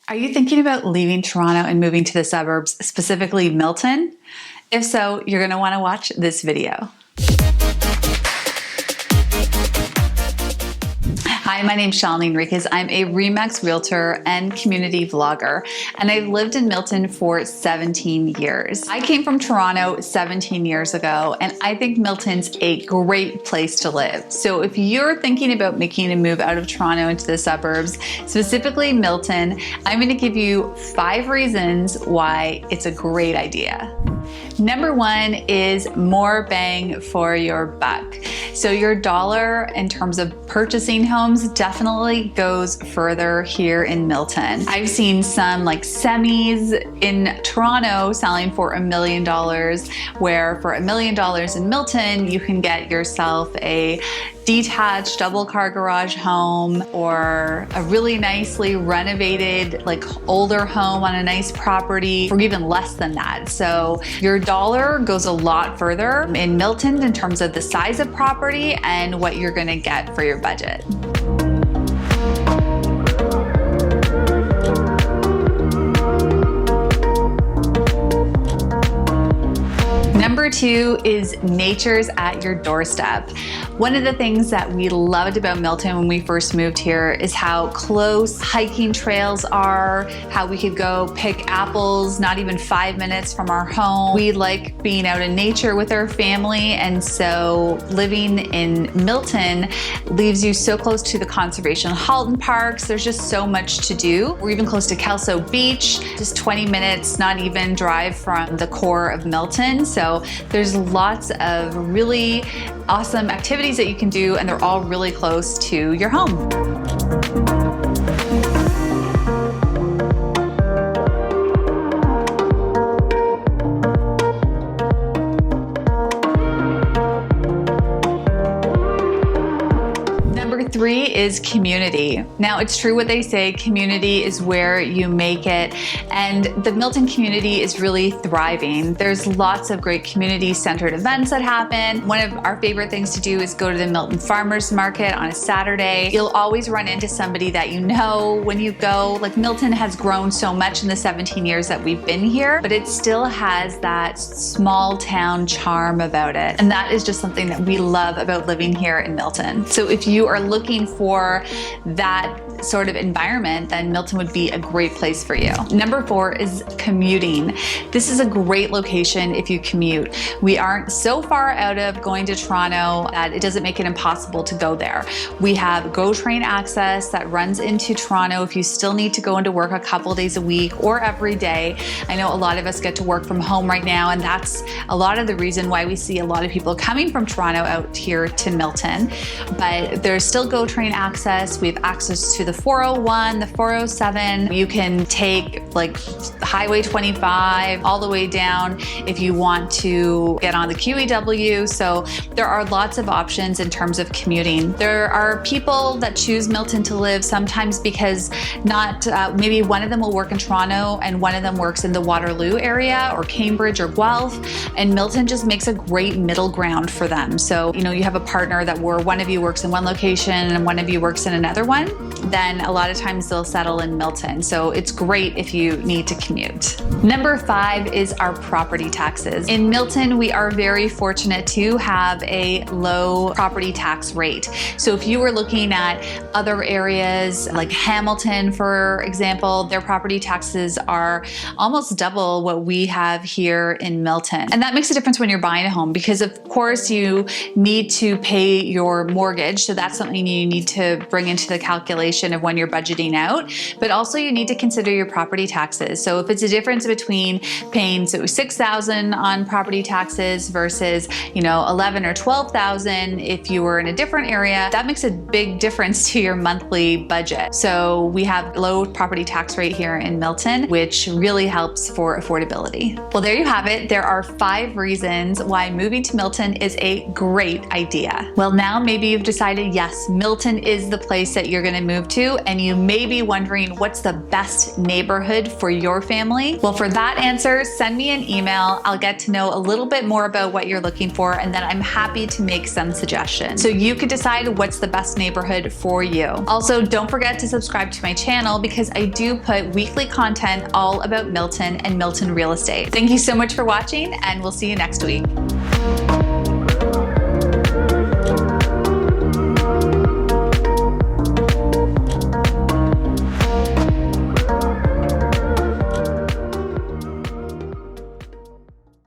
Are you thinking about leaving Toronto and moving to the suburbs, specifically Milton? If so, you're going to want to watch this video. Hi, my name's Shalini Enriquez. I'm a RE/MAX realtor and community vlogger, and I've lived in Milton for 17 years. I came from Toronto 17 years ago, and I think Milton's a great place to live. So if you're thinking about making a move out of Toronto into the suburbs, specifically Milton, I'm going to give you 5 reasons why it's a great idea. Number 1 is more bang for your buck. So your dollar in terms of purchasing homes definitely goes further here in Milton. I've seen some like semis in Toronto selling for $1 million, where for $1 million in Milton, you can get yourself a detached double car garage home or a really nicely renovated like older home on a nice property for even less than that. So your dollar goes a lot further in Milton in terms of the size of property and what you're going to get for your budget. Number 2 is nature's at your doorstep. One of the things that we loved about Milton when we first moved here is how close hiking trails are, how we could go pick apples not even 5 minutes from our home. We like being out in nature with our family, and so living in Milton leaves you so close to the conservation Halton Parks. There's just so much to do. We're even close to Kelso Beach, just 20 minutes, not even drive from the core of Milton. So there's lots of really awesome activities that you can do, and they're all really close to your home. Number 3 is community. Now, it's true what they say, community is where you make it, and the Milton community is really thriving. There's lots of great community-centered events that happen. One of our favorite things to do is go to the Milton Farmers Market on a Saturday. You'll always run into somebody that you know when you go. Like, Milton has grown so much in the 17 years that we've been here, but it still has that small town charm about it. And that is just something that we love about living here in Milton. So if you are looking for that sort of environment, then Milton would be a great place for you. Number 4 is commuting. This is a great location if you commute. We aren't so far out of going to Toronto that it doesn't make it impossible to go there. We have GO Train access that runs into Toronto if you still need to go into work a couple days a week or every day. I know a lot of us get to work from home right now, and that's a lot of the reason why we see a lot of people coming from Toronto out here to Milton. But there's still GO Train access. We have access to the 401, the 407. You can take like Highway 25 all the way down if you want to get on the QEW. So there are lots of options in terms of commuting. There are people that choose Milton to live sometimes because maybe one of them will work in Toronto and one of them works in the Waterloo area or Cambridge or Guelph, and Milton just makes a great middle ground for them. So, you know, you have a partner that where one of you works in one location and one of you works in another one, then a lot of times they'll settle in Milton. So it's great if you need to commute. Number 5 is our property taxes. In Milton, we are very fortunate to have a low property tax rate. So if you were looking at other areas like Hamilton, for example, their property taxes are almost double what we have here in Milton. And that makes a difference when you're buying a home because, of course, you need to pay your mortgage. So that's something you need to bring into the calculation of when you're budgeting out, but also you need to consider your property taxes. So if it's a difference between paying $6,000 on property taxes versus, you know, $11,000 or $12,000 if you were in a different area, that makes a big difference to your monthly budget. So we have low property tax rate here in Milton, which really helps for affordability. Well, there you have it. There are 5 reasons why moving to Milton is a great idea. Well, now maybe you've decided, yes, Milton is the place that you're going to move to. to, and you may be wondering what's the best neighborhood for your family. Well, for that answer, send me an email. I'll get to know a little bit more about what you're looking for, and then I'm happy to make some suggestions so you can decide what's the best neighborhood for you. Also, don't forget to subscribe to my channel because I do put weekly content all about Milton and Milton real estate. Thank you so much for watching, and we'll see you next week.